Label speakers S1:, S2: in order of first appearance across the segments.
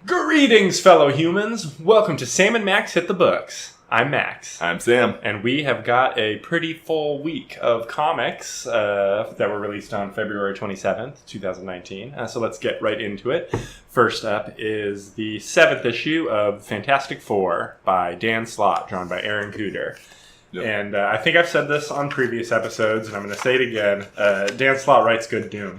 S1: Greetings, fellow humans. Welcome to Sam and Max Hit the Books. I'm Max.
S2: I'm Sam.
S1: And we have got a pretty full week of comics that were released on February 27th, 2019. So let's get right into it. First up is the 7th issue of Fantastic Four by Dan Slott, drawn by Aaron Kuder. Yep. And I think I've said this on previous episodes, and I'm going to say it again. Dan Slott writes good Doom.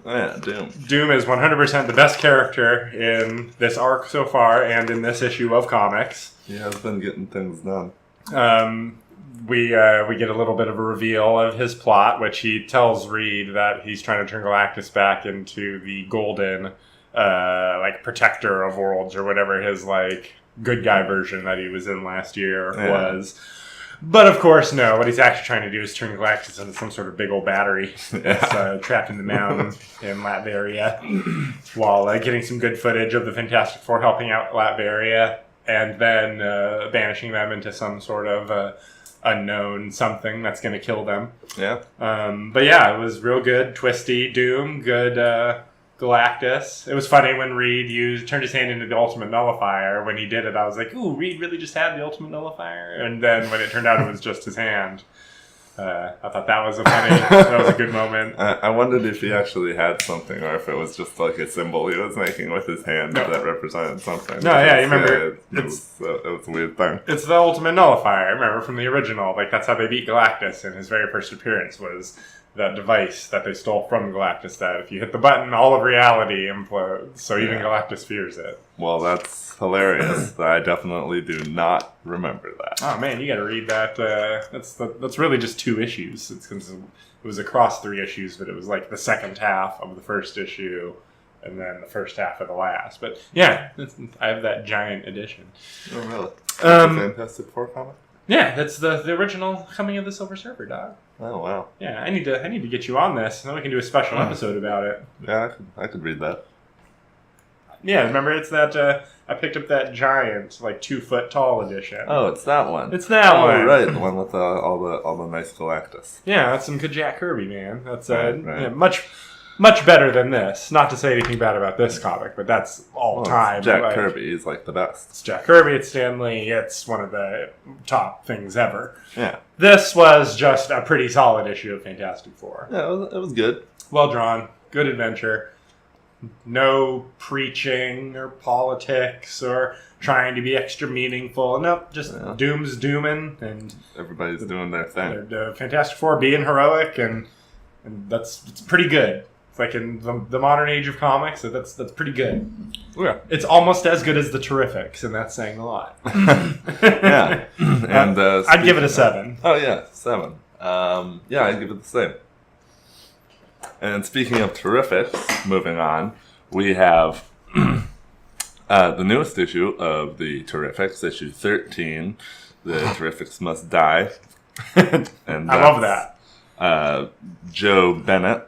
S2: Oh, yeah, Doom.
S1: Doom is 100% the best character in this arc so far and in this issue of comics.
S2: He has been getting things done.
S1: We get a little bit of a reveal of his plot, which he tells Reed that he's trying to turn Galactus back into the golden, protector of worlds or whatever his, good guy version that he was in last year was. But, of course, no. What he's actually trying to do is turn Galactus into some sort of big old battery that's trapped in the mountain in Latveria while getting some good footage of the Fantastic Four helping out Latveria and then banishing them into some sort of unknown something that's going to kill them.
S2: Yeah.
S1: But, yeah, it was real good. Twisty Doom. Good Galactus. It was funny when Reed turned his hand into the Ultimate Nullifier. When he did it, I was like, ooh, Reed really just had the Ultimate Nullifier? And then when it turned out it was just his hand, I thought that was a good moment.
S2: I wondered if he actually had something or if it was just like a symbol he was making with his hand that represented something.
S1: No, yeah, you remember.
S2: It was a weird thing.
S1: It's the Ultimate Nullifier. I remember from the original. That's how they beat Galactus in his very first appearance was that device that they stole from Galactus that if you hit the button, all of reality implodes. So even Galactus fears it.
S2: Well, that's hilarious. I definitely do not remember that.
S1: Oh, man, you got to read that. That's really just 2 issues. It was across 3 issues, but it was like the second half of the first issue and then the first half of the last. But yeah, I have that giant edition.
S2: Oh, really? That's a Fantastic Four comic?
S1: Yeah, that's the original Coming of the Silver Surfer, dog.
S2: Oh, wow.
S1: Yeah, I need to get you on this, and then we can do a special episode about it.
S2: Yeah, I could read that.
S1: Yeah, remember it's that I picked up that giant, 2-foot tall edition.
S2: Oh, it's that one.
S1: It's that one.
S2: Oh, right, the one with all the nice Galactus.
S1: Yeah, that's some good Jack Kirby, man. That's
S2: right.
S1: Yeah, much better than this. Not to say anything bad about this comic, but that's all time.
S2: It's Jack Kirby. He's the best.
S1: It's Jack Kirby. It's Stan Lee. It's one of the top things ever.
S2: Yeah.
S1: This was just a pretty solid issue of Fantastic Four.
S2: Yeah, it was good.
S1: Well drawn. Good adventure. No preaching or politics or trying to be extra meaningful. Nope, just Doom's dooming and
S2: everybody's doing their thing.
S1: The Fantastic Four being heroic and it's pretty good. It's in the modern age of comics, so that's pretty good.
S2: Yeah.
S1: It's almost as good as the Terrifics, and that's saying a lot.
S2: Yeah. And
S1: I'd give it a 7.
S2: Oh, yeah, 7. Yeah, I'd give it the same. And speaking of Terrifics, moving on, we have the newest issue of the Terrifics, issue 13, The Terrifics Must Die. And
S1: I love that.
S2: Joe Bennett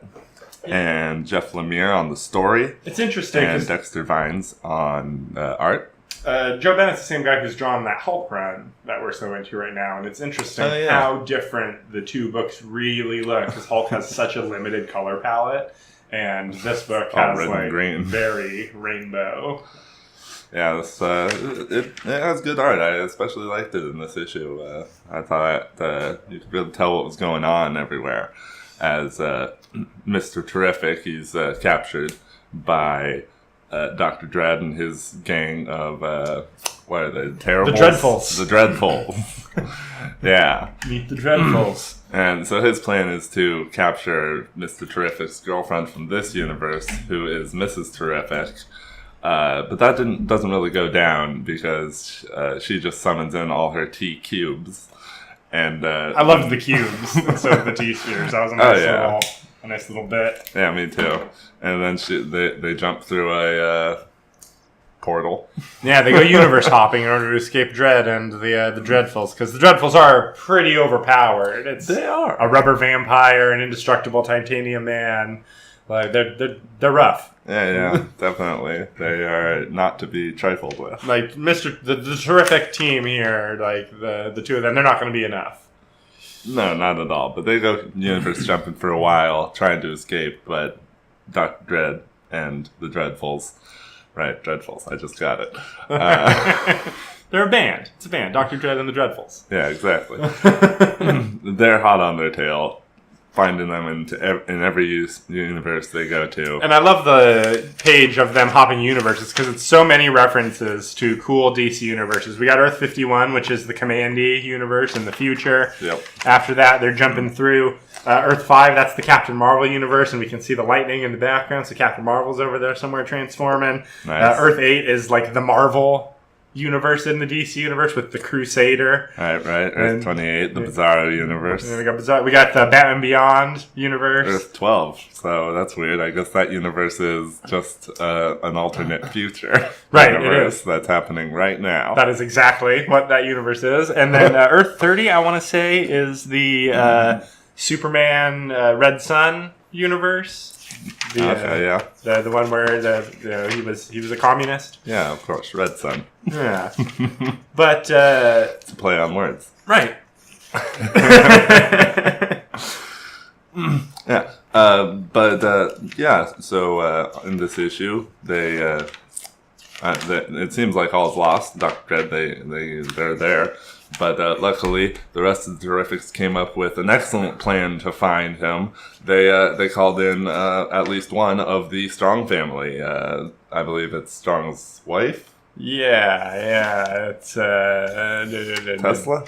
S2: and Jeff Lemire on the story.
S1: It's interesting.
S2: And Dexter Vines on art.
S1: Joe Bennett's the same guy who's drawn that Hulk run that we're so into right now. And it's interesting how different the 2 books really look. Because Hulk has such a limited color palette. And this book has
S2: green.
S1: Very rainbow.
S2: Yeah, it has good art. I especially liked it in this issue. I thought you could really tell what was going on everywhere. As Mr. Terrific, he's captured by Dr. Dread and his gang of, what are they, Terribles?
S1: The Dreadfuls.
S2: The Dreadfuls. Yeah.
S1: Meet the Dreadfuls.
S2: And so his plan is to capture Mr. Terrific's girlfriend from this universe, who is Mrs. Terrific. But that doesn't really go down because she just summons in all her T cubes. And I
S1: loved the cubes instead of the T spheres. That was a nice little bit.
S2: Yeah, me too. And then they jump through a portal.
S1: Yeah, they go universe hopping in order to escape Dread and the Dreadfuls, because the Dreadfuls are pretty overpowered.
S2: They are
S1: a rubber vampire, an indestructible titanium man. They're rough.
S2: Yeah, definitely. They are not to be trifled with.
S1: The terrific team here, the 2 of them, they're not going to be enough.
S2: No, not at all. But they go universe jumping for a while, trying to escape, but Dr. Dread and the Dreadfuls Right, Dreadfuls. I just got it.
S1: They're a band. It's a band. Dr. Dread and the Dreadfuls.
S2: Yeah, exactly. They're hot on their tail, finding them in every universe they go to.
S1: And I love the page of them hopping universes because it's so many references to cool DC universes. We got Earth 51, which is the Commandy universe in the future.
S2: Yep.
S1: After that, they're jumping through Earth 5. That's the Captain Marvel universe, and we can see the lightning in the background. So Captain Marvel's over there somewhere transforming.
S2: Nice.
S1: Earth 8 is like the Marvel universe in the DC universe with the Crusader.
S2: Right. Earth 28, the Bizarro universe.
S1: And we got the Batman Beyond universe.
S2: Earth 12. So that's weird. I guess that universe is just an alternate future.
S1: Right,
S2: universe
S1: it is.
S2: That's happening right now.
S1: That is exactly what that universe is. And then Earth 30, I want to say, is the Superman Red Sun universe. The one where he was a communist.
S2: Yeah, of course, Red Sun.
S1: Yeah, but
S2: it's a play on words.
S1: Right.
S2: Yeah, So in this issue, it seems like all's lost. Dr. Dread, they're there. But luckily, the rest of the Terrifics came up with an excellent plan to find him. They called in at least one of the Strong family. I believe it's Strong's wife.
S1: Yeah, it's
S2: Tesla.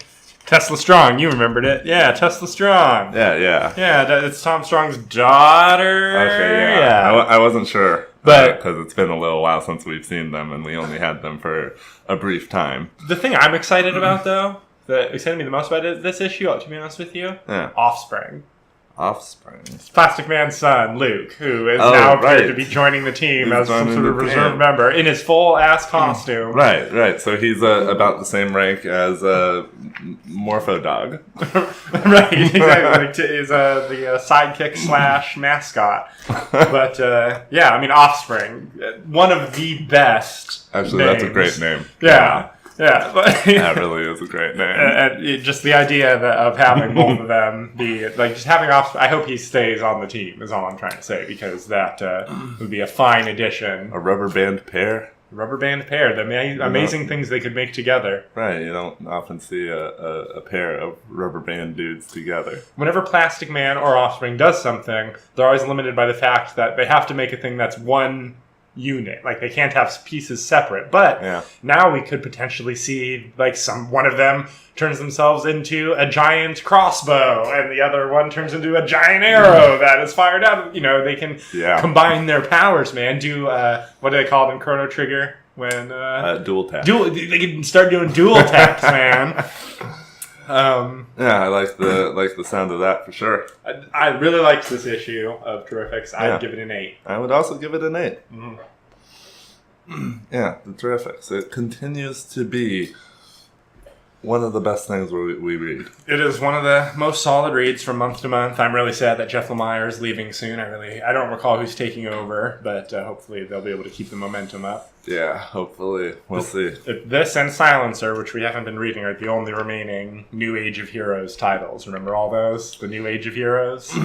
S1: Tesla Strong, you remembered it. Yeah, Tesla Strong.
S2: Yeah.
S1: Yeah, it's Tom Strong's daughter.
S2: Okay, yeah. I wasn't sure.
S1: But
S2: because it's been a little while since we've seen them, and we only had them for a brief time.
S1: The thing I'm excited about, though, that excited me the most about this issue, to be honest with you, Offspring. It's Plastic Man's son, Luke, who is now appeared to be joining the team as some sort of reserve member in his full-ass costume.
S2: Right. So he's about the same rank as Morpho Dog.
S1: Right, exactly. He's the sidekick / mascot. But, Offspring. One of the best
S2: Actually,
S1: names.
S2: That's a great name.
S1: Yeah. Yeah, but
S2: that really is a great name.
S1: And just the idea of having both of them be just having Offspring. I hope he stays on the team. Is all I'm trying to say, because that would be a fine addition.
S2: A rubber band pair.
S1: The amazing things they could make together.
S2: Right, you don't often see a pair of rubber band dudes together.
S1: Whenever Plastic Man or Offspring does something, they're always limited by the fact that they have to make a thing that's one unit. Like, they can't have pieces separate. But now we could potentially see one of them turns themselves into a giant crossbow and the other one turns into a giant arrow that is fired out. They can combine their powers, man. Do what do they call it in Chrono Trigger when
S2: dual tap.
S1: They can start doing dual taps, man.
S2: I like the sound of that for sure.
S1: I really liked this issue of Terrifics. I'd give it an 8.
S2: I would also give it an 8.
S1: Mm-hmm.
S2: Yeah, the Terrifics. It continues to be one of the best things we read.
S1: It is one of the most solid reads from month to month. I'm really sad that Jeff Lemire is leaving soon. I don't recall who's taking over, but hopefully they'll be able to keep the momentum up.
S2: Yeah, hopefully. We'll see.
S1: This and Silencer, which we haven't been reading, are the only remaining New Age of Heroes titles. Remember all those? The New Age of Heroes?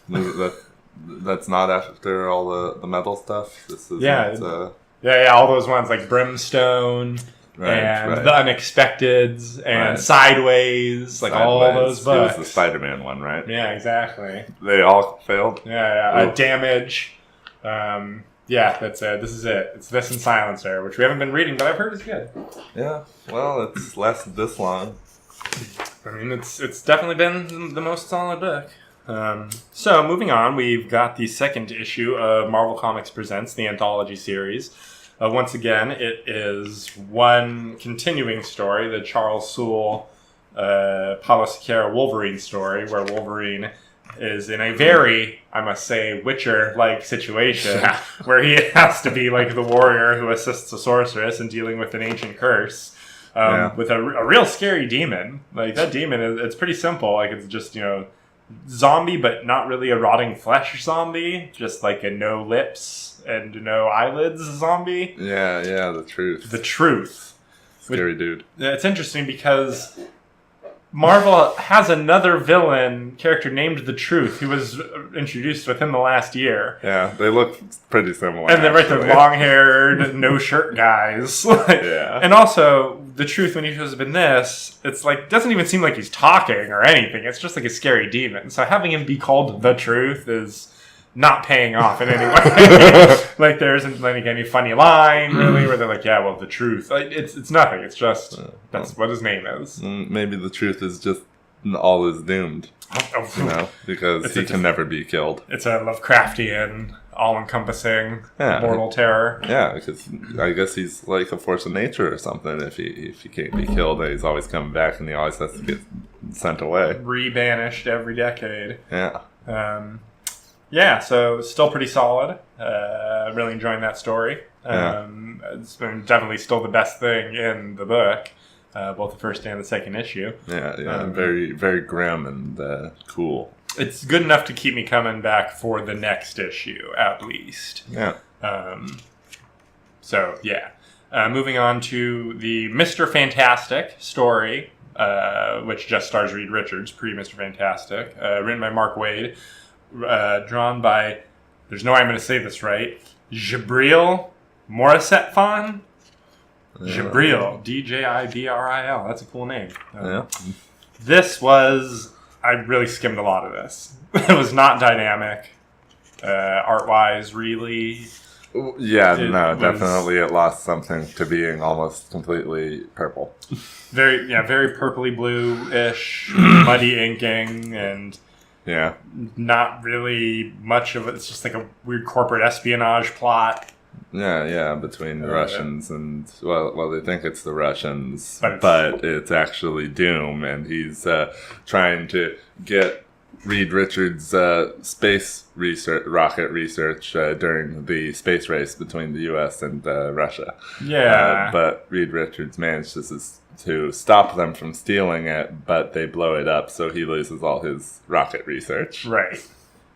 S2: That's not after all the metal stuff? This is
S1: all those ones like Brimstone... and The Unexpecteds and Sideways, all those books.
S2: It was the Spider-Man one, right?
S1: Yeah, exactly.
S2: They all failed?
S1: Yeah. Damage. That's it. This is it. It's this and Silencer, which we haven't been reading, but I've heard is good.
S2: Yeah, well, it's lasted this long.
S1: I mean, it's definitely been the most solid book. So, moving on, we've got the second issue of Marvel Comics Presents, the anthology series. Once again, it is one continuing story, the Charles Soule, Paulo Siqueira Wolverine story, where Wolverine is in a very, I must say, Witcher-like situation, where he has to be like the warrior who assists a sorceress in dealing with an ancient curse, with a real scary demon. Like, that demon, it's pretty simple. Like, it's just, zombie, but not really a rotting flesh zombie, just like a no lips and no eyelids zombie.
S2: Yeah, the truth.
S1: The truth.
S2: Scary dude.
S1: It's interesting because Marvel has another villain character named The Truth who was introduced within the last year.
S2: Yeah, they look pretty similar.
S1: And they're long-haired, no-shirt guys.
S2: Yeah.
S1: And also, The Truth, when he shows up in this, it's like, doesn't even seem like he's talking or anything. It's just like a scary demon. So having him be called The Truth is not paying off in any way. Like, there isn't like any funny line, really, where they're like, yeah, well, the truth. Like, it's nothing. It's just, that's what his name is.
S2: Maybe the truth is just all is doomed. Because he can never be killed. It's
S1: a Lovecraftian, all-encompassing mortal terror.
S2: Yeah, because I guess he's like a force of nature or something. If he can't be killed, he's always coming back and he always has to get sent away.
S1: Rebanished every decade.
S2: Yeah.
S1: Yeah, so still pretty solid. Really enjoying that story. It's been definitely still the best thing in the book, both the first and the second issue.
S2: Yeah, very, very grim and cool.
S1: It's good enough to keep me coming back for the next issue, at least.
S2: Yeah.
S1: Moving on to the Mr. Fantastic story, which just stars Reed Richards, pre-Mr. Fantastic, written by Mark Waid. Drawn by, there's no way I'm going to say this right, Jibril Morissetfan? Jibril, Djibril. That's a cool name. This was, I really skimmed a lot of this. It was not dynamic, art-wise, really.
S2: Yeah, definitely it lost something to being almost completely purple.
S1: Very purpley blue-ish, muddy inking, and not really much of it. It's just like a weird corporate espionage plot.
S2: Yeah, between the Russians and, well, they think it's the Russians, but it's actually Doom, and he's trying to get Reed Richards' space research, rocket research during the space race between the U.S. and Russia.
S1: Yeah.
S2: But Reed Richards manages to stop them from stealing it, but they blow it up, so he loses all his rocket research.
S1: Right.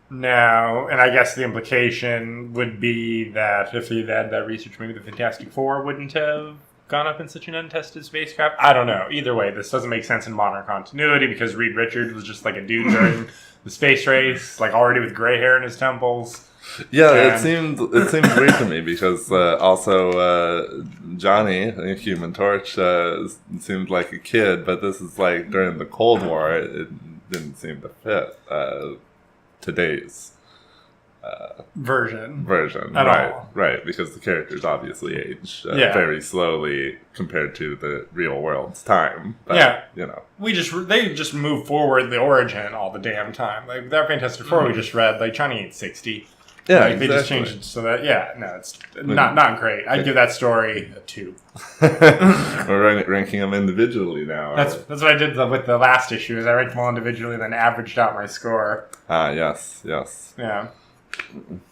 S1: Now, and I guess the implication would be that if he'd had that research, maybe the Fantastic Four wouldn't have gone up in such an untested spacecraft. I don't know. Either way, this doesn't make sense in modern continuity because Reed Richards was just like a dude during the space race, like already with gray hair in his temples.
S2: Yeah, it seemed weird to me because also Johnny, Human Torch, seemed like a kid, but this is like during the Cold War. It didn't seem to fit today's
S1: version
S2: at all. Right, because the characters obviously age very slowly compared to the real world's time. But,
S1: they just move forward the origin all the damn time. Like that Fantastic Four we just read, like Johnny ain't 60.
S2: Yeah,
S1: They just changed it so that it's not great. I'd give that story a 2.
S2: We're ranking them individually now.
S1: That's what I did with the last issue. Is I ranked them all individually, then averaged out my score.
S2: Yes.
S1: Yeah.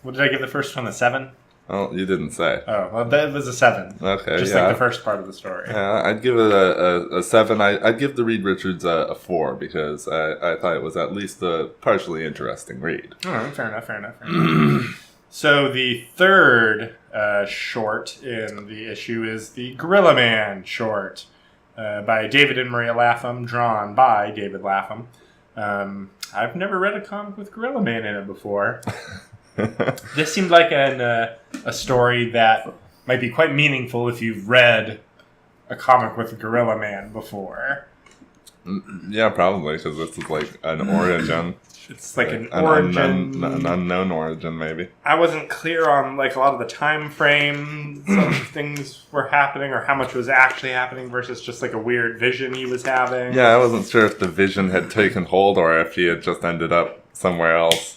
S1: What did I give the first one? A 7?
S2: Oh, you didn't say.
S1: Oh, well, that was a 7.
S2: Okay,
S1: just like the first part of the story.
S2: Yeah, I'd give it a 7. I'd give the Reed Richards a 4 because I thought it was at least a partially interesting read.
S1: Oh, fair enough. So the third short in the issue is the Gorilla Man short by David and Maria Lapham, drawn by David Lapham. I've never read a comic with Gorilla Man in it before. This seemed like a story that might be quite meaningful if you've read a comic with a Gorilla Man before.
S2: Yeah, probably, because this is like an origin.
S1: It's like an origin.
S2: An unknown origin, maybe.
S1: I wasn't clear on like a lot of the time frame some things were happening or how much was actually happening versus just like a weird vision he was having.
S2: Yeah, I wasn't sure if the vision had taken hold or if he had just ended up somewhere else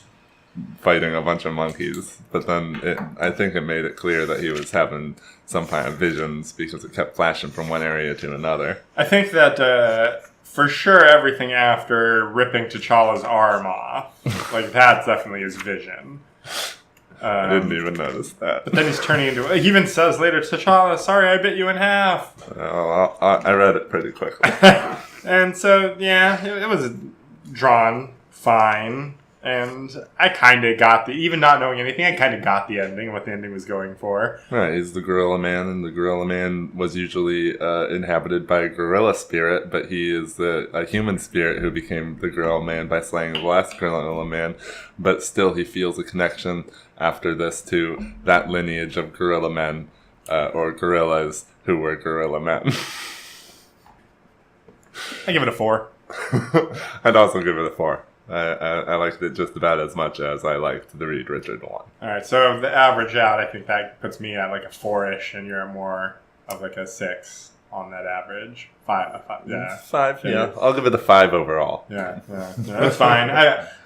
S2: fighting a bunch of monkeys. But then I think it made it clear that he was having some kind of visions because it kept flashing from one area to another.
S1: I think that for sure everything after ripping T'Challa's arm off, like that's definitely his vision.
S2: I didn't even notice that.
S1: But then he's turning into... He even says later, T'Challa, sorry I bit you in half.
S2: Oh, I read it pretty quickly.
S1: And so, yeah, it was drawn fine. And I kind of got even not knowing anything, I kind of got the ending and what the ending was going for.
S2: Right, he's the Gorilla Man, and the Gorilla Man was usually inhabited by a gorilla spirit, but he is a human spirit who became the Gorilla Man by slaying the last Gorilla Man. But still, he feels a connection after this to that lineage of gorilla men, or gorillas who were gorilla men.
S1: I give it a 4.
S2: I'd also give it a 4. I liked it just about as much as I liked the Reed Richard one.
S1: All right, so the average out, I think that puts me at like a 4-ish, and you're more of like a 6 on that average. 5, yeah.
S2: 5, yeah. I'll give it a 5 overall.
S1: Yeah, that's fine.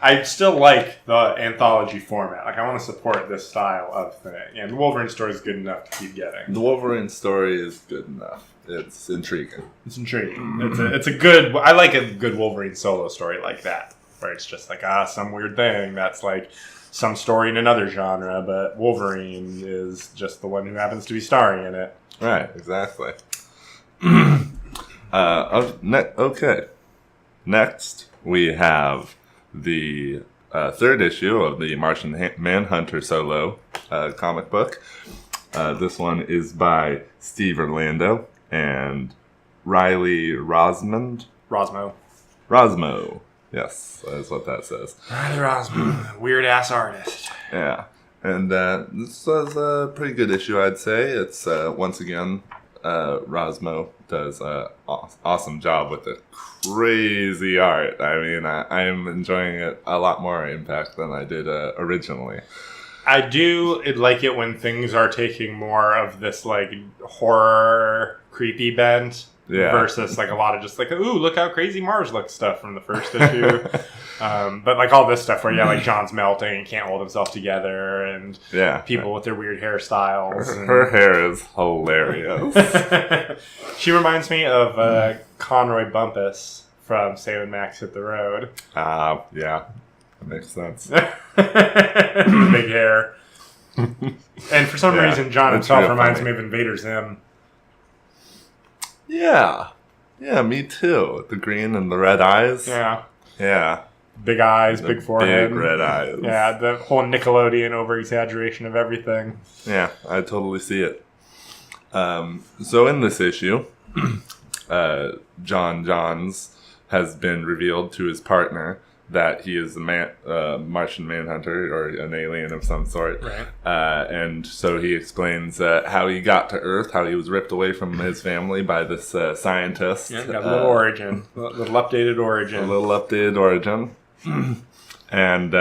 S1: I still like the anthology format. Like, I want to support this style of thing. And the Wolverine story is good enough to keep getting.
S2: The Wolverine story is good enough. It's intriguing.
S1: It's intriguing. It's a good... I like a good Wolverine solo story like that, where it's just like, some weird thing that's like some story in another genre, but Wolverine is just the one who happens to be starring in it.
S2: Right, exactly. Okay. Next, we have the third issue of the Martian Manhunter solo comic book. This one is by Steve Orlando and Riley Rosmo. Yes, that's what that says.
S1: Riley Rosmo, weird-ass artist.
S2: Yeah. And this was a pretty good issue, I'd say. It's, once again, Rosmo does an awesome job with the crazy art. I mean, I'm enjoying it a lot more Impact than I did originally.
S1: I do like it when things are taking more of this, like, horror, creepy bent.
S2: Yeah.
S1: Versus like a lot of just like, ooh, look how crazy Mars looks stuff from the first issue. But like all this stuff where, like John's melting and can't hold himself together, and people with their weird hairstyles.
S2: Her hair is hilarious.
S1: She reminds me of Conroy Bumpus from Sam & Max Hit the Road.
S2: Yeah, that makes sense.
S1: Big hair. And for some reason, John himself reminds me of Invader Zim.
S2: Yeah, me too. The green and the red eyes.
S1: Yeah. Big eyes, big forehead.
S2: Big red eyes.
S1: Yeah, the whole Nickelodeon over-exaggeration of everything.
S2: Yeah, I totally see it. So in this issue, John Johns has been revealed to his partner that he is a Martian Manhunter, or an alien of some sort.
S1: Right.
S2: And so he explains how he got to Earth, how he was ripped away from his family by this scientist.
S1: Yeah, got a little origin. A little updated origin. And,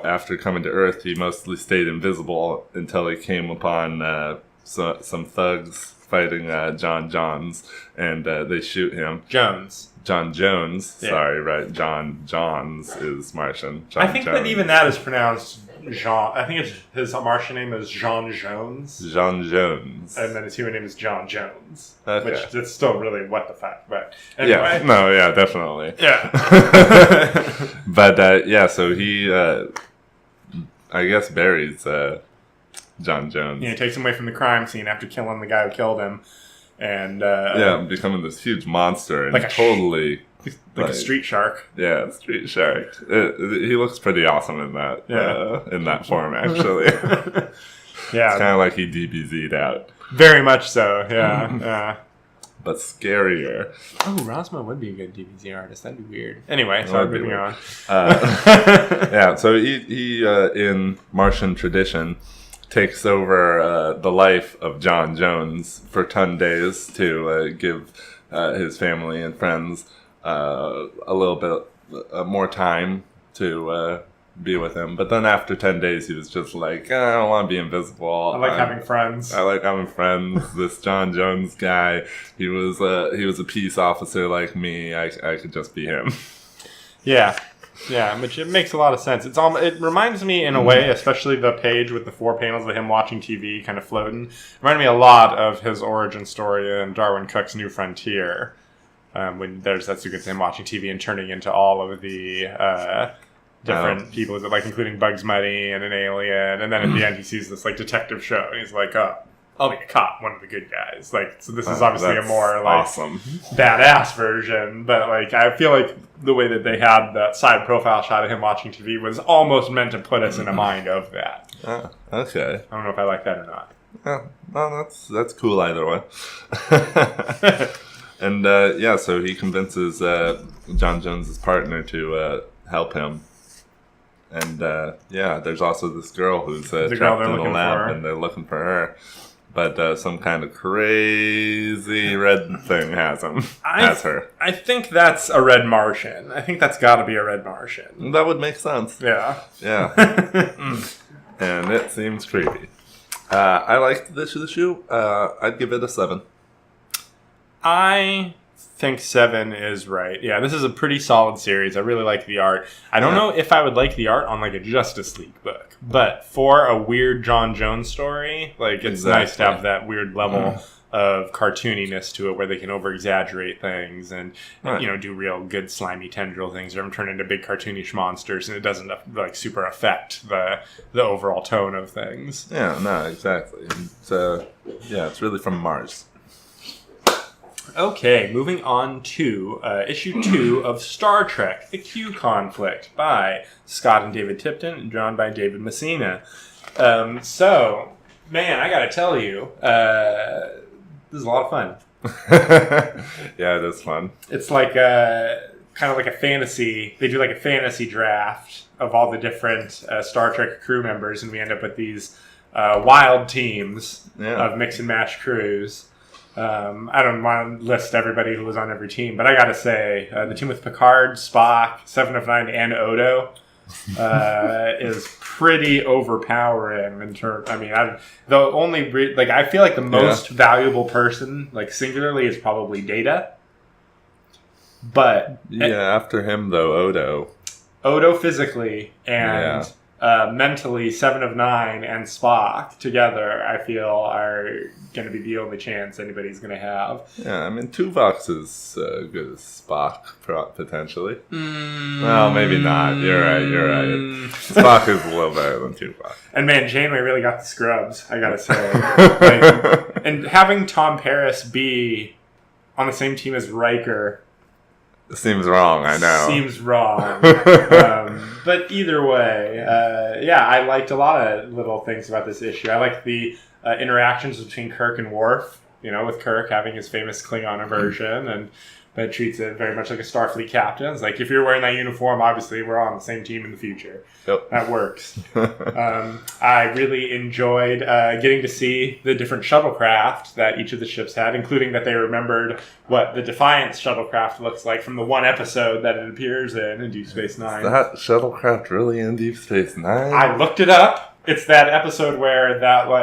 S1: after coming to Earth, he mostly stayed invisible until he came upon some thugs fighting John Johns, and they shoot him. John Jones. Yeah.
S2: Sorry, right. John Johns is Martian.
S1: I think that even that is pronounced Jean. I think his Martian name is Jean Jones.
S2: Jean Jones.
S1: And then his human name is John Jones.
S2: Okay.
S1: Which it's still really what the fuck. But anyway.
S2: Definitely.
S1: Yeah.
S2: But, so he, I guess, buries John Jones.
S1: Yeah, he takes him away from the crime scene after killing the guy who killed him. And
S2: becoming this huge monster and
S1: like
S2: a
S1: street shark.
S2: Yeah, street shark. He looks pretty awesome in that. In that form, actually.
S1: Yeah,
S2: it's kind of like he DBZ'd out.
S1: Very much so. Yeah.
S2: But scarier.
S1: Oh, Rosmo would be a good DBZ artist. That'd be weird. Anyway, moving on.
S2: So he in Martian tradition takes over the life of John Jones for 10 days to give his family and friends a little bit more time to be with him. But then after 10 days, he was just like, I don't want to be invisible.
S1: I like having friends.
S2: This John Jones guy, he was a peace officer like me. I could just be him.
S1: Yeah, which it makes a lot of sense. It reminds me in a way, especially the page with the 4 panels of him watching TV kind of floating. It reminded me a lot of his origin story in Darwin Cook's New Frontier. When there's that sequence of him watching TV and turning into all of the different people, like including Bugs Bunny and an alien. And then at the end he sees this like detective show. And he's like, oh, I'll be a cop, one of the good guys. Like, so this is obviously a more like
S2: awesome
S1: badass version, but like I feel like the way that they had that side profile shot of him watching TV was almost meant to put us in a mind of that.
S2: Okay.
S1: I don't know if I like that or not.
S2: No, that's cool either way. And so he convinces John Jones's partner to help him. And there's also this girl who's trapped in the lab, and they're looking for her. But some kind of crazy red thing has her.
S1: I think that's a red Martian. I think that's got to be a red Martian.
S2: That would make sense.
S1: Yeah.
S2: And it seems creepy. I liked this issue. I'd give it a 7.
S1: I think 7 is right. Yeah, this is a pretty solid series. I really like the art. I don't know if I would like the art on like a Justice League book, but for a weird John Jones story, like it's nice to have that weird level of cartooniness to it where they can over-exaggerate things and do real good slimy tendril things or turn into big cartoonish monsters, and it doesn't like super affect the overall tone of things.
S2: Yeah, no, exactly. It's really from Mars.
S1: Okay, moving on to issue 2 of Star Trek: The Q Conflict by Scott and David Tipton and drawn by David Messina. So, man, I gotta tell you, this is a lot of fun.
S2: Yeah, it is fun.
S1: It's like kind of like a fantasy. They do like a fantasy draft of all the different Star Trek crew members, and we end up with these wild teams of mix and match crews. I don't want to list everybody who was on every team, but I gotta say, the team with Picard, Spock, 7 of 9, and Odo is pretty overpowering in terms. I mean, I feel like the most valuable person, like singularly, is probably Data. But
S2: after him though,
S1: Odo physically and mentally, 7 of 9 and Spock together, I feel, are going to be the only chance anybody's going to have.
S2: Yeah, I mean, Tuvok's as good as Spock, potentially. Well, maybe not. You're right. Spock is a little better than Tuvok.
S1: And man, Janeway really got the scrubs, I gotta say. And having Tom Paris be on the same team as Riker
S2: seems wrong, I know.
S1: Seems wrong. But either way, I liked a lot of little things about this issue. I liked the interactions between Kirk and Worf, with Kirk having his famous Klingon aversion, but treats it very much like a Starfleet captain. It's like, if you're wearing that uniform, obviously we're on the same team in the future.
S2: Yep.
S1: That works. I really enjoyed getting to see the different shuttlecraft that each of the ships had, including that they remembered what the Defiance shuttlecraft looks like from the one episode that it appears in Deep Space Nine.
S2: Is that shuttlecraft really in Deep Space Nine?
S1: I looked it up. It's that episode where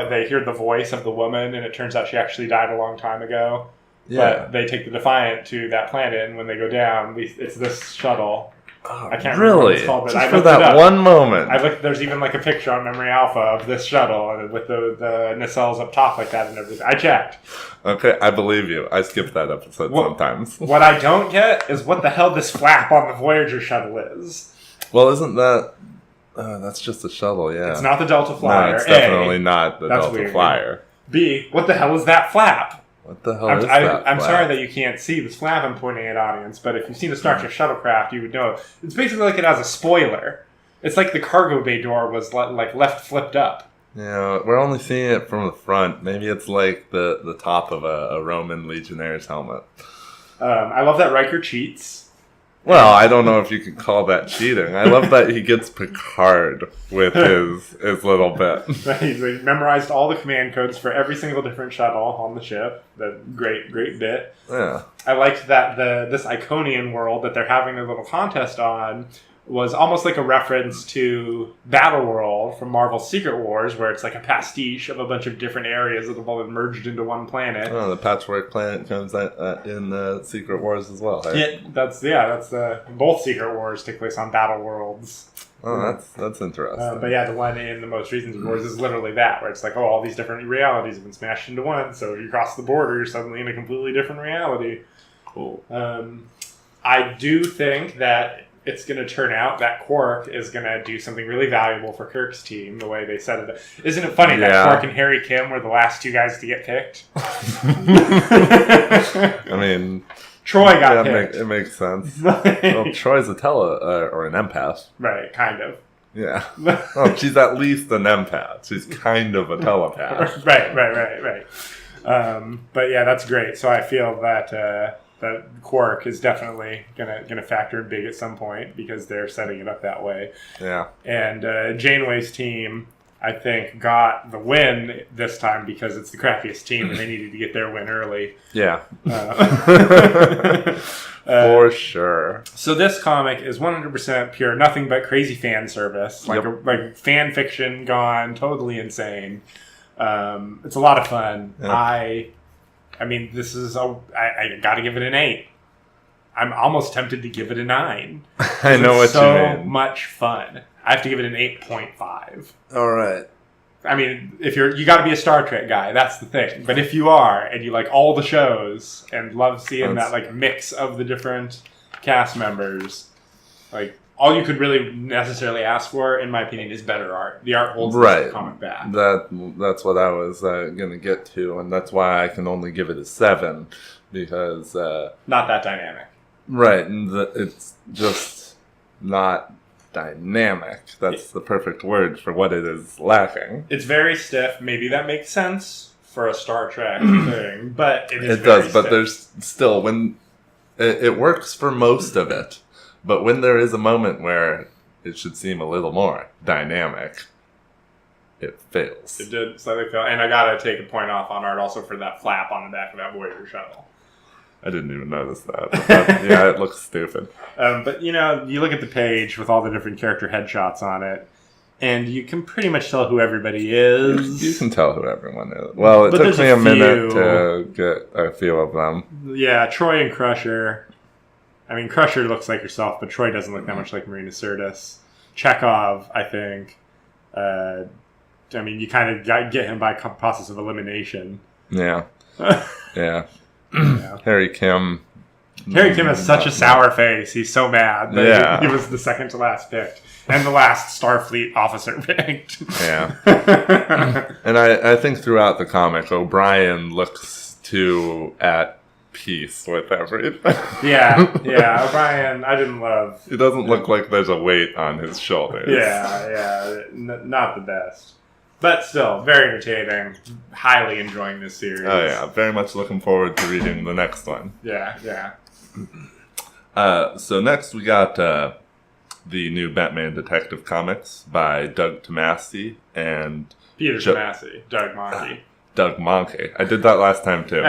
S1: they hear the voice of the woman, and it turns out she actually died a long time ago. Yeah. But they take the Defiant to that planet, and when they go down, it's this shuttle. I can't remember what it's called, but
S2: just for that one moment.
S1: There's even like a picture on Memory Alpha of this shuttle with the nacelles up top like that and everything. I checked.
S2: Okay, I believe you. I skip that episode sometimes.
S1: What I don't get is what the hell this flap on the Voyager shuttle is.
S2: Well, isn't that... that's just a shuttle, yeah.
S1: It's not the Delta Flyer.
S2: No, it's definitely not the Delta Flyer.
S1: B, what the hell is that flap?
S2: What the hell is that?
S1: I'm sorry that you can't see this flap I'm pointing at, audience, but if you've seen the Star Trek shuttlecraft, you would know. It's basically like it has a spoiler. It's like the cargo bay door was left flipped up.
S2: Yeah, we're only seeing it from the front. Maybe it's like the top of a Roman Legionnaire's helmet. I
S1: love that Riker cheats.
S2: Well, I don't know if you can call that cheating. I love that he gets Picard with his little bit.
S1: He's memorized all the command codes for every single different shuttle on the ship. The great bit.
S2: Yeah.
S1: I liked that this Iconian world that they're having a little contest on was almost like a reference to Battleworld from Marvel's Secret Wars, where it's like a pastiche of a bunch of different areas that have all been merged into one planet.
S2: Oh, the Patchwork Planet comes in Secret Wars as well. Right?
S1: Yeah, that's both Secret Wars take place on Battleworlds.
S2: Oh, that's interesting.
S1: But yeah, the one in the most recent Wars is literally that, where it's like, all these different realities have been smashed into one, so if you cross the border, you're suddenly in a completely different reality.
S2: Cool.
S1: I do think that it's going to turn out that Quark is going to do something really valuable for Kirk's team, the way they said it. Isn't it funny that Quark and Harry Kim were the last two guys to get picked?
S2: I mean...
S1: Troy got picked.
S2: It makes sense. Well, Troy's a or an empath.
S1: Right, kind of.
S2: Yeah. Well, she's at least an empath. She's kind of a telepath.
S1: Right. But yeah, that's great. So I feel that that Quark is definitely gonna factor in big at some point because they're setting it up that way.
S2: Yeah.
S1: And Janeway's team, I think, got the win this time because it's the crappiest team and they needed to get their win early.
S2: Yeah. For sure.
S1: So this comic is 100% pure, nothing but crazy fan service, like fan fiction gone totally insane. It's a lot of fun.
S2: Yep.
S1: I mean, this is I got to give it an 8. I'm almost tempted to give it a 9.
S2: I know what you mean.
S1: So much fun. I have to give it an 8.5.
S2: All right.
S1: I mean, if you got to be a Star Trek guy, that's the thing. But if you are, and you like all the shows and love seeing that like mix of the different cast members, like all you could really necessarily ask for, in my opinion, is better art. The art holds the comic back.
S2: That's what I was going to get to, and that's why I can only give it a 7 because
S1: not that dynamic.
S2: Right, and it's just not dynamic. That's the perfect word for what it is lacking.
S1: It's very stiff. Maybe that makes sense for a Star Trek thing, but it
S2: does.
S1: Stiff.
S2: But there's still when it works for most of it, but when there is a moment where it should seem a little more dynamic, it fails.
S1: It did slightly fail, and I gotta take a point off on art also for that flap on the back of that Voyager shuttle.
S2: I didn't even notice that. Yeah, it looks stupid.
S1: But, you look at the page with all the different character headshots on it, and you can pretty much tell who everybody is.
S2: You can tell who everyone is. Well, it took me a minute to get a feel of them.
S1: Yeah, Troy and Crusher. I mean, Crusher looks like herself, but Troy doesn't look that much like Marina Sirtis. Chekhov, I think. I mean, you kind of get him by process of elimination.
S2: Yeah. Yeah. Harry Kim.
S1: Harry Kim has such a sour face. He's so mad that he was the second to last picked. And the last Starfleet officer picked. Yeah.
S2: And I think throughout the comic, O'Brien looks too at peace with everything.
S1: Yeah. O'Brien, I didn't love.
S2: He doesn't look like there's a weight on his shoulders.
S1: Yeah. Not the best. But still, very entertaining. Highly enjoying this series.
S2: Oh, yeah. Very much looking forward to reading the next one.
S1: Yeah.
S2: So next we got the new Batman Detective Comics by Doug Tomasi and...
S1: Peter Tomasi. Doug Monkey.
S2: Doug Monkey. I did that last time, too.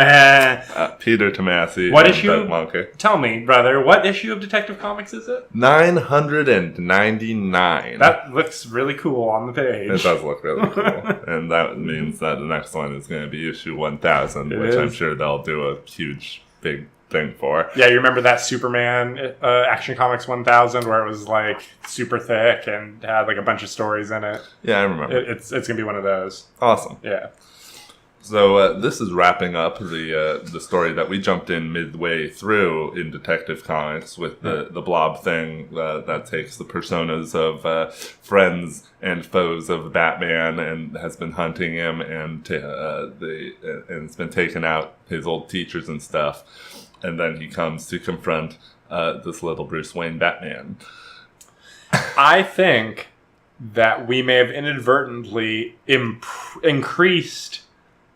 S2: Peter Tomasi
S1: and
S2: issue? Doug Monkey.
S1: Tell me, brother, what issue of Detective Comics is it?
S2: 999.
S1: That looks really cool on the page.
S2: It does look really cool. And that means that the next one is going to be issue 1000, I'm sure they'll do a huge, big thing for.
S1: Yeah, you remember that Superman Action Comics 1000 where it was like super thick and had like a bunch of stories in it?
S2: Yeah, I remember.
S1: It's going to be one of those.
S2: Awesome.
S1: Yeah.
S2: So this is wrapping up the story that we jumped in midway through in Detective Comics with the Blob thing that takes the personas of friends and foes of Batman and has been hunting him and it's been taking out his old teachers and stuff, and then he comes to confront this little Bruce Wayne Batman.
S1: I think that we may have inadvertently increased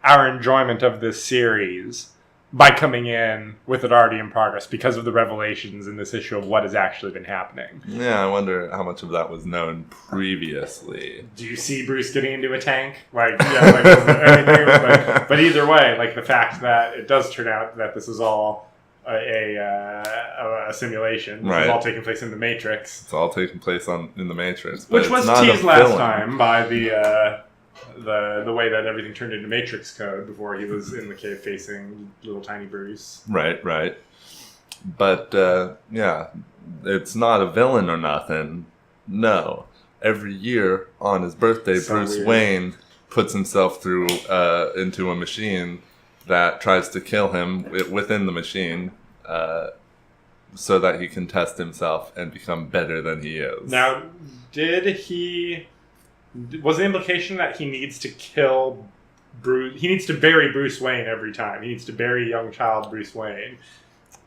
S1: our enjoyment of this series by coming in with it already in progress because of the revelations in this issue of what has actually been happening.
S2: Yeah, I wonder how much of that was known previously.
S1: Do you see Bruce getting into a tank? But either way, like the fact that it does turn out that this is all a simulation. This is all taking place in the Matrix.
S2: It's all taking place in the Matrix.
S1: Which was teased last time by the way that everything turned into Matrix code before he was in the cave facing little tiny Bruce.
S2: Right. But, yeah, it's not a villain or nothing. No. Every year on his birthday, Bruce Wayne puts himself through into a machine that tries to kill him within the machine. so that he can test himself and become better than he is.
S1: Now, was the implication that he needs to kill Bruce? He needs to bury Bruce Wayne every time. He needs to bury young child Bruce Wayne.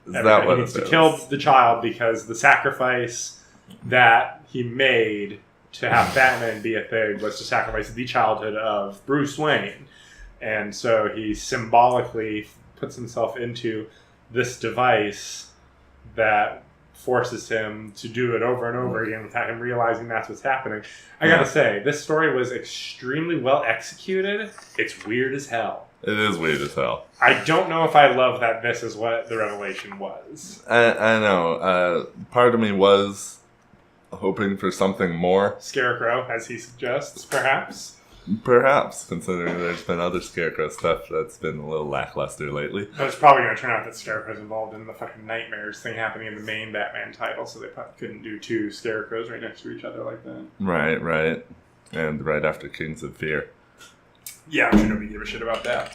S2: Is that what
S1: he needs to kill the child because the sacrifice that he made to have Batman be a thing was to sacrifice the childhood of Bruce Wayne. And so he symbolically puts himself into this device that forces him to do it over and over again without him realizing that's what's happening. I gotta say, this story was extremely well executed. It's weird as hell.
S2: It is weird as hell.
S1: I don't know if I love that this is what the revelation was.
S2: I know. Part of me was hoping for something more.
S1: Scarecrow, as he suggests, perhaps.
S2: Perhaps, considering there's been other Scarecrow stuff that's been a little lackluster lately.
S1: But it's probably going to turn out that Scarecrow's involved in the fucking nightmares thing happening in the main Batman title, so they probably couldn't do two Scarecrows right next to each other like that.
S2: Right. And right after Kings of Fear.
S1: Yeah, I'm sure nobody gave a shit about that.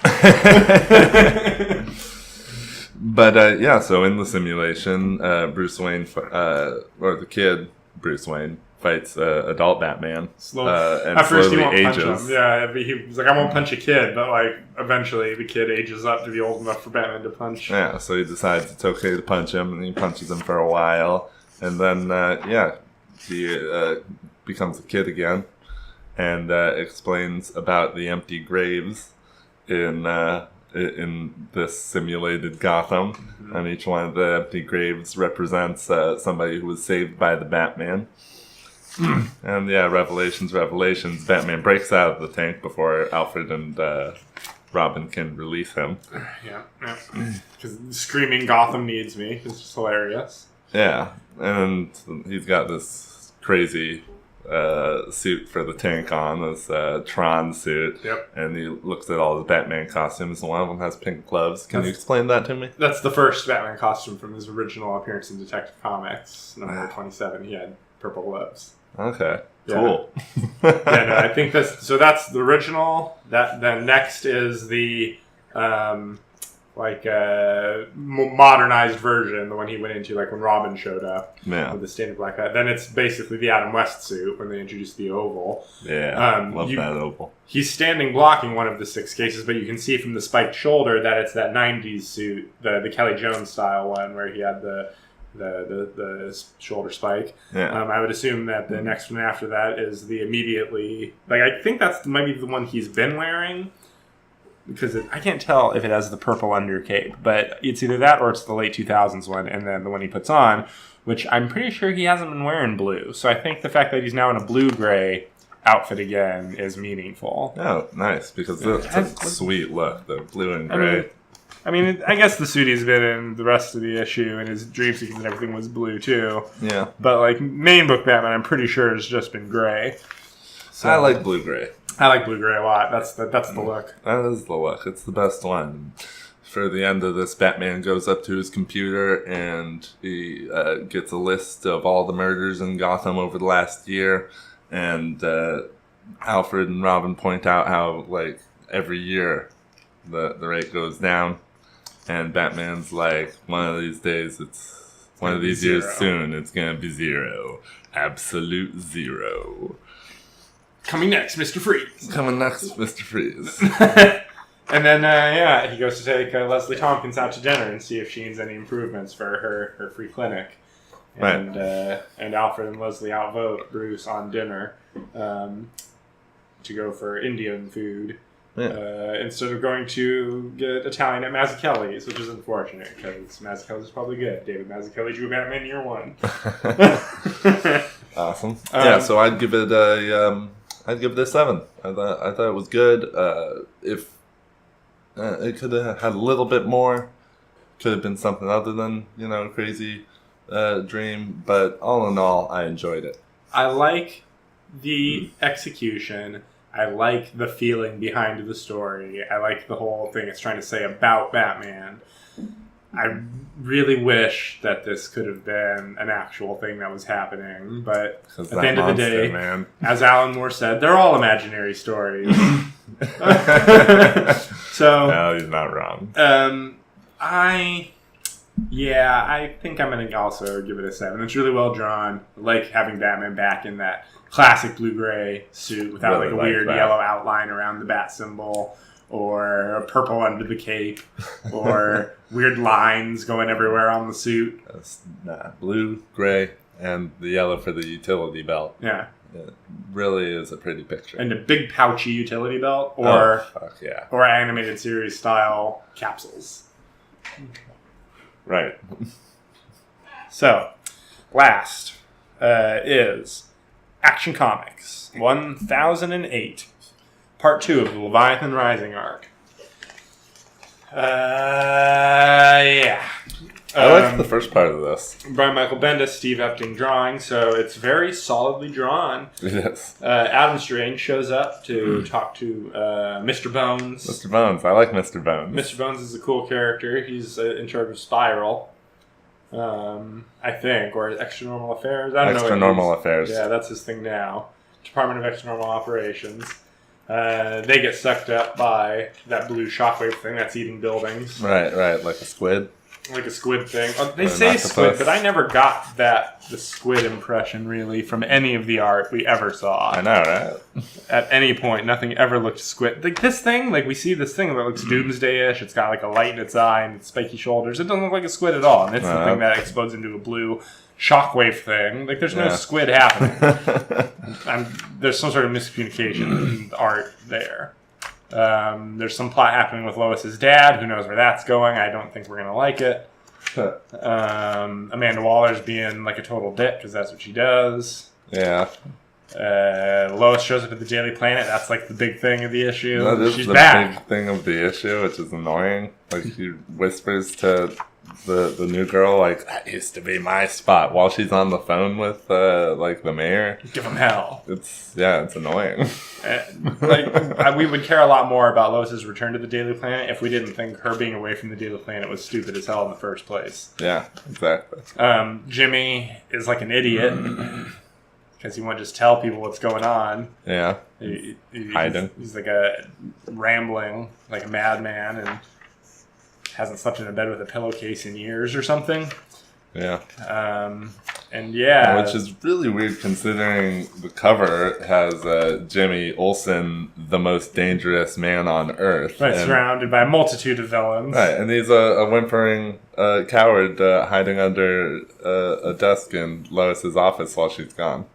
S2: But, so in the simulation, Bruce Wayne, or the kid, Bruce Wayne, fights adult Batman. And
S1: at first, he
S2: slowly
S1: won't
S2: ages.
S1: punch him. Yeah, he was like, I won't punch a kid, but like eventually the kid ages up to be old enough for Batman to punch.
S2: Yeah, so he decides it's okay to punch him, and he punches him for a while. And then, he becomes a kid again and explains about the empty graves in this simulated Gotham. Mm-hmm. And each one of the empty graves represents somebody who was saved by the Batman. And revelations. Batman breaks out of the tank before Alfred and Robin can release him.
S1: Yeah. Because screaming Gotham needs me is just hilarious.
S2: Yeah, and he's got this crazy suit for the tank on, this Tron suit.
S1: Yep.
S2: And he looks at all his Batman costumes, and one of them has pink gloves. Can you explain that to me?
S1: That's the first Batman costume from his original appearance in Detective Comics, number 27. He had purple gloves.
S2: Okay,
S1: yeah.
S2: Cool.
S1: I think that's the original. Then next is the modernized version, the one he went into like when Robin showed up with the standard black hat. Then it's basically the Adam West suit when they introduced the oval.
S2: Yeah, love that oval.
S1: He's standing blocking one of the 6 cases, but you can see from the spiked shoulder that it's that 90s suit, the Kelly Jones style one where he had the shoulder spike.
S2: Yeah.
S1: I would assume that the next one after that is the immediately... I think that's maybe the one he's been wearing, because I can't tell if it has the purple under cape, but it's either that or it's the late 2000s one, and then the one he puts on, which I'm pretty sure he hasn't been wearing blue. So I think the fact that he's now in a blue-gray outfit again is meaningful.
S2: Oh, nice, because it's a sweet look, the blue and gray.
S1: I mean, I guess the suit he's been in the rest of the issue and his dream sequence and everything was blue too.
S2: Yeah.
S1: But main book Batman, I'm pretty sure has just been gray.
S2: So, I like blue-gray.
S1: I like blue-gray a lot. That's the look.
S2: That is the look. It's the best one. For the end of this, Batman goes up to his computer and he gets a list of all the murders in Gotham over the last year. And Alfred and Robin point out how, every year the rate goes down. And Batman's like, one of these days, one of these years soon, it's going to be 0. Absolute 0.
S1: Coming next, Mr. Freeze. And then, he goes to take Leslie Tompkins out to dinner and see if she needs any improvements for her free clinic. And and Alfred and Leslie outvote Bruce on dinner to go for Indian food. Yeah. Instead of going to get Italian at Mazzucchelli's, which is unfortunate because Mazzucchelli's is probably good. David Mazzucchelli drew Batman year 1.
S2: Awesome. So I'd give it a 7. I thought it was good. If it could have had a little bit more, could have been something other than crazy dream. But all in all, I enjoyed it.
S1: I like the execution. I like the feeling behind the story. I like the whole thing it's trying to say about Batman. I really wish that this could have been an actual thing that was happening, but at the end of the day, man. As Alan Moore said, they're all imaginary stories. So,
S2: no, he's not wrong.
S1: Yeah, I think I'm going to also give it a 7. It's really well drawn. I like having Batman back in that classic blue-gray suit without
S2: Really
S1: like a
S2: like
S1: weird
S2: that.
S1: yellow outline around the bat symbol or a purple under the cape or weird lines going everywhere on the suit.
S2: Blue, gray, and the yellow for the utility belt.
S1: Yeah.
S2: It really is a pretty picture.
S1: And a big pouchy utility belt or
S2: fuck yeah.
S1: or animated series style capsules.
S2: Right.
S1: So, last is Action Comics 1008, Part 2 of the Leviathan Rising arc. Yeah.
S2: I liked the first part of this.
S1: Brian Michael Bendis, Steve Epting drawing, so it's very solidly drawn.
S2: Yes.
S1: Adam Strange shows up to talk to Mr. Bones.
S2: Mr. Bones. I like Mr. Bones.
S1: Mr. Bones is a cool character. He's in charge of Spiral, I think, or Extra Normal Affairs. I don't know.
S2: Extra Normal Affairs.
S1: Yeah, that's his thing now. Department of Extra Normal Operations. They get sucked up by that blue shockwave thing that's eating buildings.
S2: Right, like a squid.
S1: Like a squid thing. They
S2: Or an
S1: say
S2: octopus.
S1: squid, but I never got the squid impression, really, from any of the art we ever saw.
S2: I know, right?
S1: At any point, nothing ever looked squid. Like this thing, like we see this thing that looks doomsday-ish. It's got like a light in its eye and its spiky shoulders. It doesn't look like a squid at all. And it's the thing that explodes into a blue shockwave thing. Like there's no squid happening. There's some sort of miscommunication in the art there. There's some plot happening with Lois's dad. Who knows where that's going? I don't think we're going to like it. Amanda Waller's being like a total dick because that's what she does.
S2: Yeah.
S1: Lois shows up at the Daily Planet. That's like the big thing of the issue.
S2: That is
S1: She's
S2: the
S1: back.
S2: big thing of the issue, which is annoying. Like she whispers to the new girl, like, that used to be my spot, while she's on the phone with like the mayor.
S1: Give him hell.
S2: It's annoying.
S1: We would care a lot more about Lois's return to the Daily Planet if we didn't think her being away from the Daily Planet was stupid as hell in the first place.
S2: Yeah, exactly.
S1: Jimmy is like an idiot because he won't just tell people what's going on.
S2: Yeah. Hiding.
S1: He's like a rambling, like a madman, and hasn't slept in a bed with a pillowcase in years or something.
S2: Yeah.
S1: And yeah.
S2: Which is really weird considering the cover has Jimmy Olsen, the most dangerous man on Earth.
S1: Right, surrounded by a multitude of villains.
S2: Right, and he's a whimpering coward hiding under a desk in Lois's office while she's gone.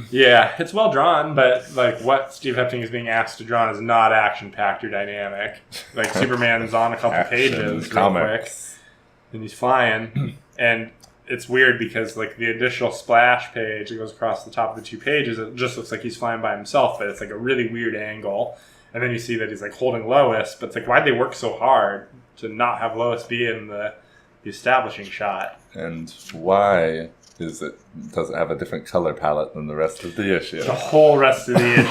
S1: Yeah, it's well drawn, but like what Steve Epting is being asked to draw is not action-packed or dynamic. Like Superman's on a couple pages real quick, and he's flying, and it's weird because like the additional splash page that goes across the top of the two pages, it just looks like he's flying by himself, but it's like a really weird angle. And then you see that he's like holding Lois, but it's like, why'd they work so hard to not have Lois be in the establishing shot?
S2: And why does it have a different color palette than the rest of the issue?
S1: The whole rest of the issue.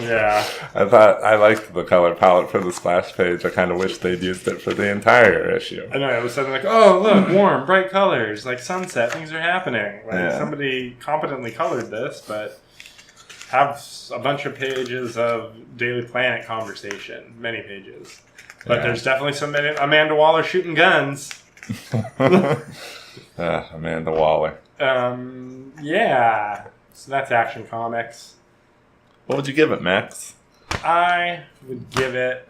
S1: Yeah.
S2: I liked the color palette for the splash page. I kind of wish they'd used it for the entire issue.
S1: I know, it was something like, oh, look, warm, bright colors, like sunset, things are happening. Like, somebody competently colored this, but have a bunch of pages of Daily Planet conversation, many pages. But there's definitely some Amanda Waller shooting guns.
S2: Amanda Waller.
S1: Yeah. So that's Action Comics.
S2: What would you give it, Max?
S1: I would give it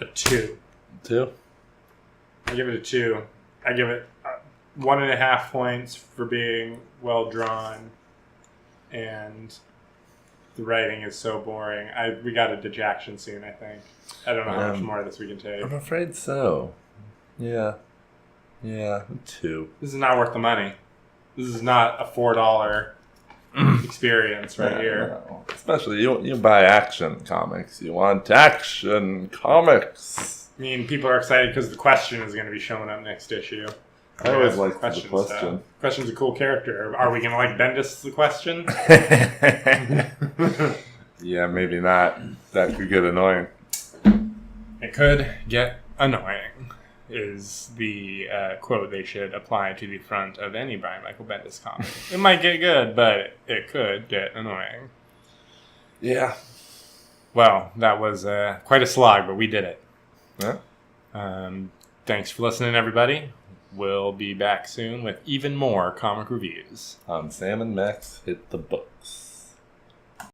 S1: a 2.
S2: 2?
S1: I give it a 2. I give it 1.5 points for being well drawn, and the writing is so boring. We got a dejaction soon, I think. I don't know how much more of this we can take.
S2: I'm afraid so. Yeah, 2.
S1: This is not worth the money. This is not a $4 experience right here.
S2: No. Especially, you buy Action Comics. You want Action Comics.
S1: I mean, people are excited because the Question is going to be showing up next issue.
S2: I always liked the
S1: Question. Question's a cool character. Are we going to like Bendis the Question?
S2: Yeah, maybe not. That could get annoying.
S1: It could get annoying, is the quote they should apply to the front of any Brian Michael Bendis comic. It might get good, but it could get annoying.
S2: Yeah.
S1: Well, that was quite a slog, but we did it.
S2: Yeah.
S1: Thanks for listening, everybody. We'll be back soon with even more comic reviews.
S2: On Sam and Max Hit the Books.